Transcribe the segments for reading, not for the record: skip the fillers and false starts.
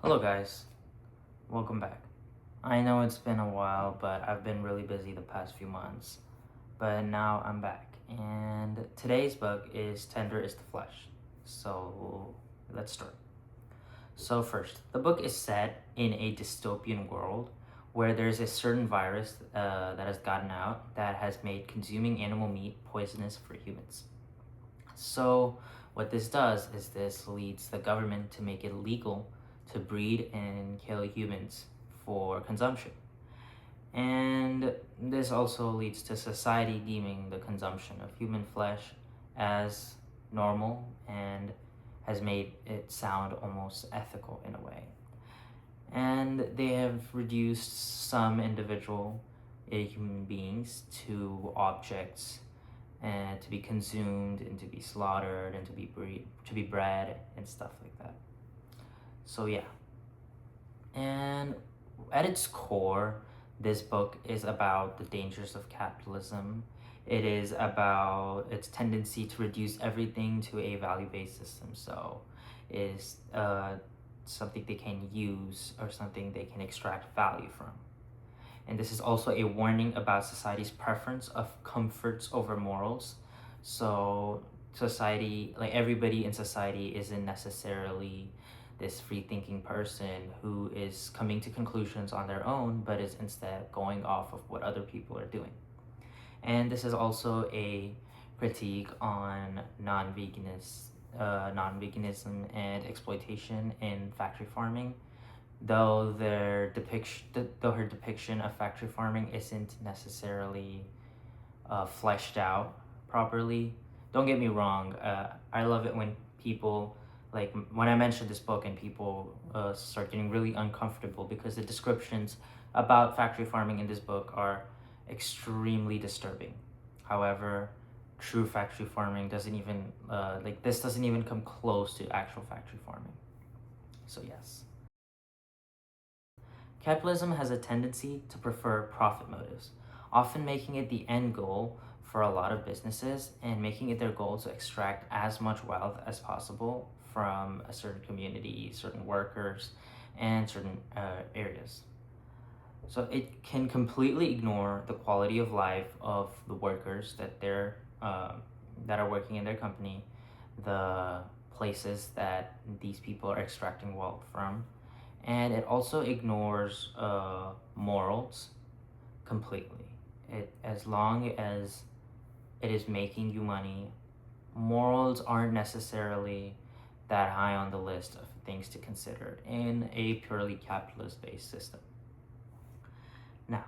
Hello guys, welcome back. I know it's been a while, but I've been really busy the past few months. But now I'm back, and today's book is Tender is the Flesh. So let's start. So, first, the book is set in a dystopian world where there's a certain virus that has gotten out that has made consuming animal meat poisonous for humans. So, what this does is this leads the government to make it legal to breed and kill humans for consumption. And this also leads to society deeming the consumption of human flesh as normal and has made it sound almost ethical in a way. And they have reduced some individual human beings to objects and to be consumed and to be slaughtered and to be bred and stuff like that. So yeah. And at its core, this book is about the dangers of capitalism. It is about its tendency to reduce everything to a value-based system. So, is something they can use or something they can extract value from. And this is also a warning about society's preference of comforts over morals. So, society, like everybody in society, isn't necessarily this free thinking person who is coming to conclusions on their own, but is instead going off of what other people are doing. And this is also a critique on non-veganism and exploitation in factory farming. Though her depiction of factory farming isn't necessarily fleshed out properly. Don't get me wrong. I love it when people like when I mention this book and people start getting really uncomfortable because the descriptions about factory farming in this book are extremely disturbing. However, true factory farming doesn't even this doesn't even come close to actual factory farming. So yes. Capitalism has a tendency to prefer profit motives, often making it the end goal for a lot of businesses and making it their goal to extract as much wealth as possible from a certain community, certain workers, and certain areas. So it can completely ignore the quality of life of the workers that are working in their company, the places that these people are extracting wealth from, and it also ignores morals completely. As long as it is making you money, morals aren't necessarily that high on the list of things to consider in a purely capitalist-based system. Now,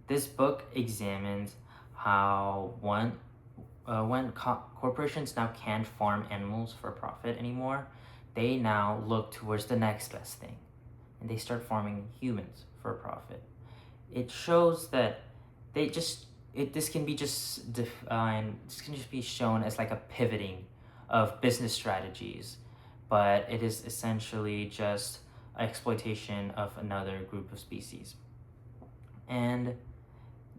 this book examines how when corporations now can't farm animals for profit anymore, they now look towards the next best thing and they start farming humans for profit. It shows that they just this can be just defined. This can just be shown as like a pivoting of business strategies, but it is essentially just exploitation of another group of species. And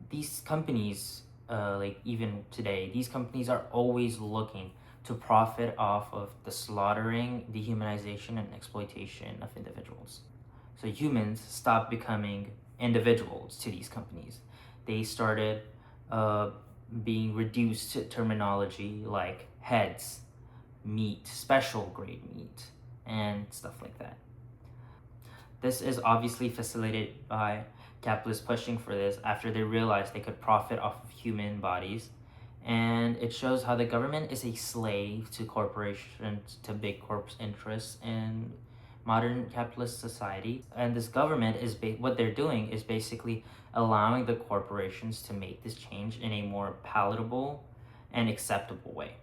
these companies, like even today, these companies are always looking to profit off of the slaughtering, dehumanization, and exploitation of individuals. So humans stopped becoming individuals to these companies. They started uh, being reduced to terminology like heads, meat, special grade meat, and stuff like that. This is obviously facilitated by capitalists pushing for this after they realized they could profit off of human bodies. And it shows how the government is a slave to corporations, to big corps interests in modern capitalist society. And this government is what they're doing is basically allowing the corporations to make this change in a more palatable and acceptable way.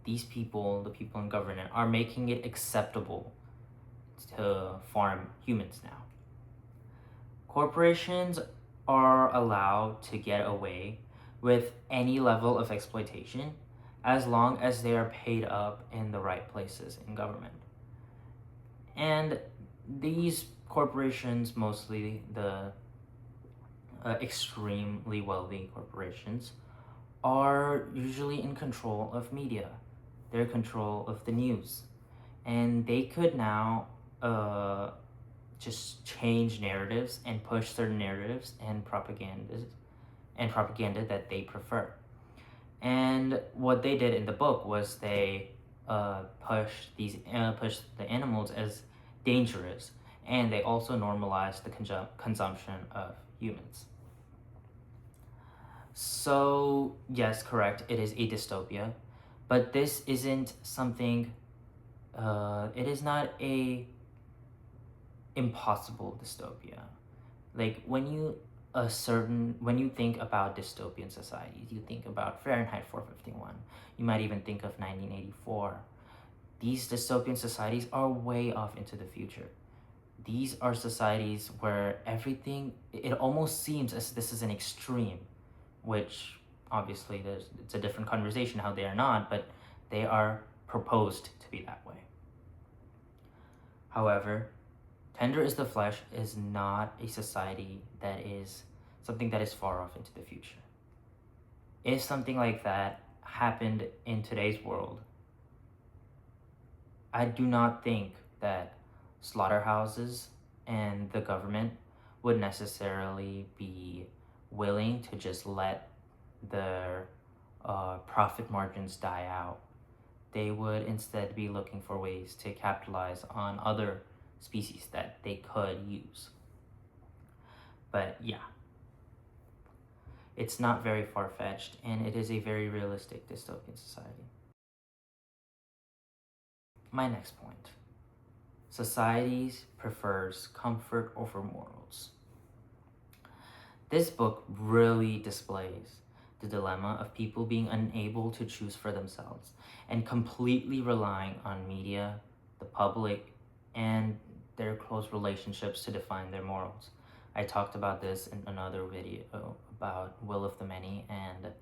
These people, the people in government, are making it acceptable to farm humans now. Corporations are allowed to get away with any level of exploitation as long as they are paid up in the right places in government. And these corporations, mostly the extremely wealthy corporations, are usually in control of media. They're in control of the news. And they could now just change narratives and push certain narratives and propaganda that they prefer. And what they did in the book was they pushed the animals as dangerous, and they also normalized the consumption of humans. So yes, correct, it is a dystopia, but this isn't something. It is not a impossible dystopia. Like when you think about dystopian societies, you think about Fahrenheit 451. You might even think of 1984. These dystopian societies are way off into the future. These are societies where everything, it almost seems as this is an extreme, which obviously it's a different conversation how they are not, but they are proposed to be that way. However, Tender is the Flesh is not a society that is something that is far off into the future. If something like that happened in today's world, I do not think that slaughterhouses and the government would necessarily be willing to just let their profit margins die out. They would instead be looking for ways to capitalize on other species that they could use. But yeah, it's not very far-fetched, and it is a very realistic dystopian society. My next point. Societies prefers comfort over morals. This book really displays the dilemma of people being unable to choose for themselves and completely relying on media, the public, and their close relationships to define their morals. I talked about this in another video about will of the many and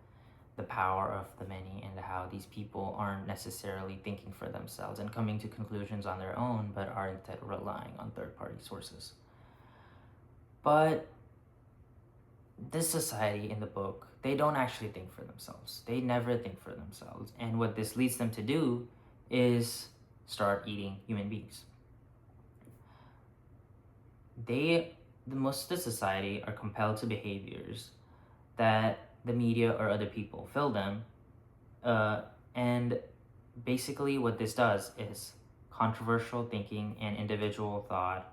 the power of the many, and how these people aren't necessarily thinking for themselves and coming to conclusions on their own, but are instead relying on third-party sources. But this society in the book, they don't actually think for themselves. They never think for themselves. And what this leads them to do is start eating human beings. Most of the society are compelled to behaviors that the media or other people fill them. And basically what this does is controversial thinking and individual thought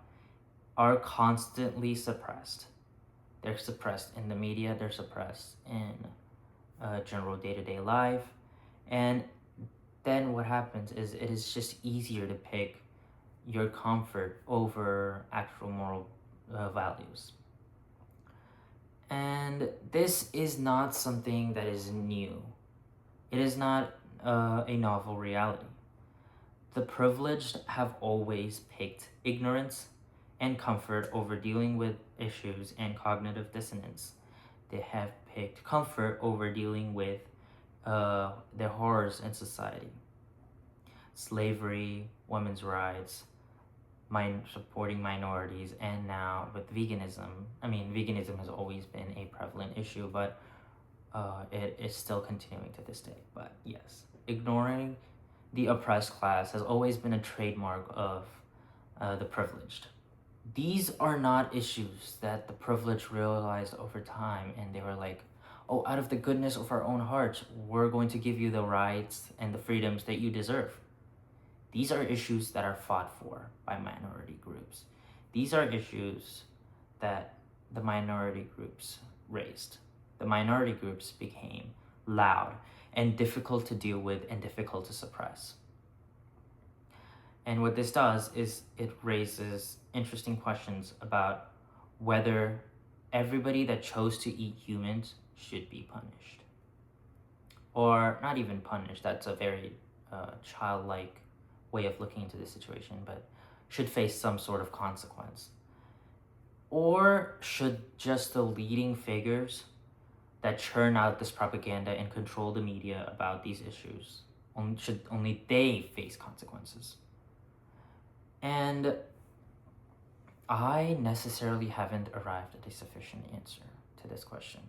are constantly suppressed. They're suppressed in the media, they're suppressed in general day-to-day life. And then what happens is it is just easier to pick your comfort over actual moral values. And this is not something that is new. It is not a novel reality. The privileged have always picked ignorance and comfort over dealing with issues and cognitive dissonance. They have picked comfort over dealing with the horrors in society. Slavery, women's rights, supporting minorities, and now with veganism. I mean, veganism has always been a prevalent issue, but it is still continuing to this day. But yes, ignoring the oppressed class has always been a trademark of the privileged. These are not issues that the privileged realized over time, and they were like, oh, out of the goodness of our own hearts, we're going to give you the rights and the freedoms that you deserve. These are issues that are fought for by minority groups. These are issues that the minority groups raised. The minority groups became loud and difficult to deal with and difficult to suppress. And what this does is it raises interesting questions about whether everybody that chose to eat humans should be punished. Or not even punished, that's a very childlike way of looking into the situation, but should face some sort of consequence. Or should just the leading figures that churn out this propaganda and control the media about these issues, should only they face consequences? And I necessarily haven't arrived at a sufficient answer to this question.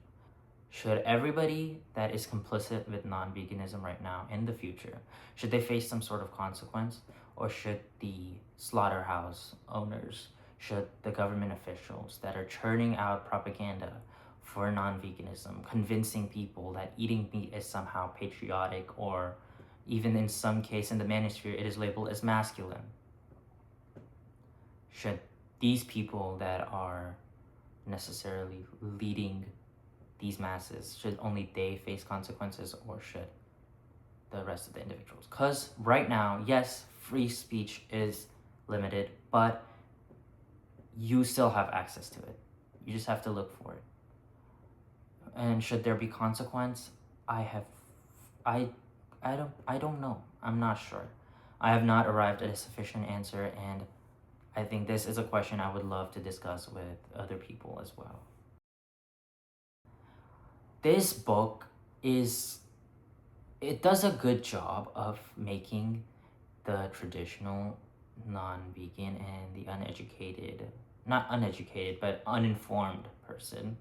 Should everybody that is complicit with non-veganism right now in the future, should they face some sort of consequence? Or should the slaughterhouse owners, should the government officials that are churning out propaganda for non-veganism, convincing people that eating meat is somehow patriotic, or even in some case in the manosphere it is labeled as masculine, should these people that are necessarily leading these masses, should only they face consequences, or should the rest of the individuals? Because right now, yes, free speech is limited, but you still have access to it. You just have to look for it. And should there be consequence? I don't know. I'm not sure. I have not arrived at a sufficient answer, and I think this is a question I would love to discuss with other people as well. This book it does a good job of making the traditional non-vegan and the not uneducated, but uninformed person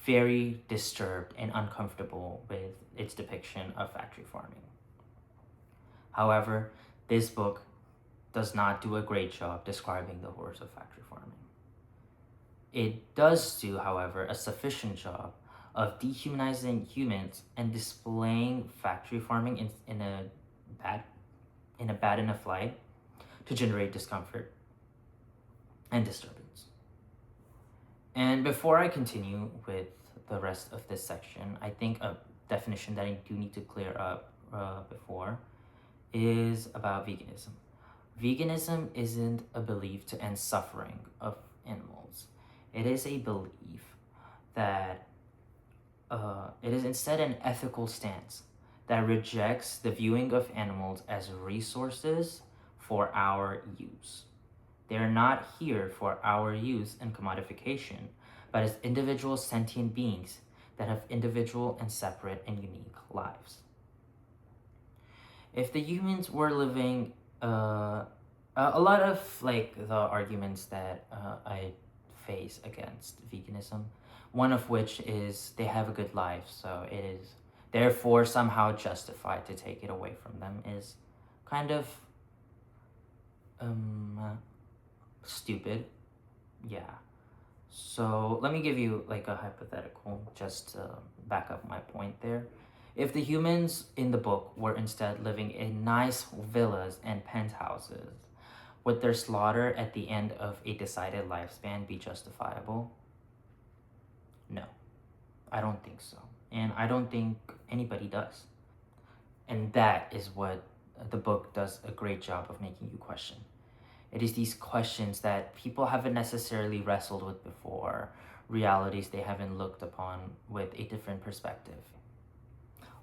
very disturbed and uncomfortable with its depiction of factory farming. However, this book does not do a great job describing the horrors of factory farming. It does do, however, a sufficient job of dehumanizing humans and displaying factory farming in a bad enough light to generate discomfort and disturbance. And before I continue with the rest of this section, I think a definition that I do need to clear up before is about veganism. Veganism isn't a belief to end suffering of animals. It is a belief that it is instead an ethical stance that rejects the viewing of animals as resources for our use. They are not here for our use and commodification, but as individual sentient beings that have individual and separate and unique lives. If the humans were living, a lot of like the arguments that I face against veganism, one of which is they have a good life, so it is therefore somehow justified to take it away from them, is kind of stupid. Yeah. So let me give you like a hypothetical just to back up my point there. If the humans in the book were instead living in nice villas and penthouses, would their slaughter at the end of a decided lifespan be justifiable? No, I don't think so. And I don't think anybody does. And that is what the book does a great job of making you question. It is these questions that people haven't necessarily wrestled with before, realities they haven't looked upon with a different perspective.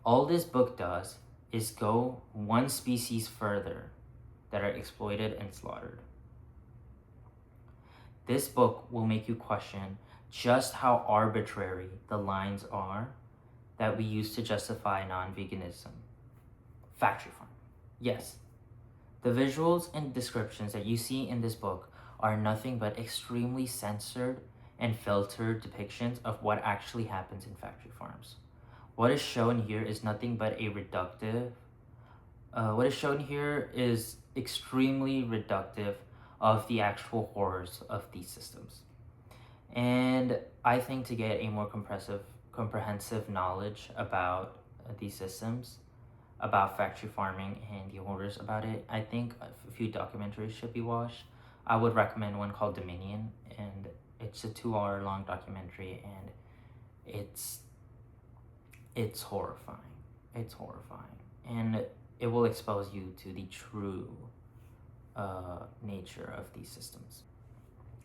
All this book does is go one species further that are exploited and slaughtered. This book will make you question just how arbitrary the lines are that we use to justify non-veganism. Factory farming. Yes, the visuals and descriptions that you see in this book are nothing but extremely censored and filtered depictions of what actually happens in factory farms. What is shown here is nothing but a reductive. What is shown here is extremely reductive of the actual horrors of these systems. And I think to get a more comprehensive knowledge about these systems, about factory farming and the horrors about it, I think a few documentaries should be watched. I would recommend one called Dominion, and it's a 2-hour long documentary, and it's horrifying. It's horrifying, and it will expose you to the true nature of these systems.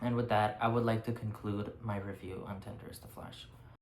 And with that, I would like to conclude my review on Tender is the Flesh.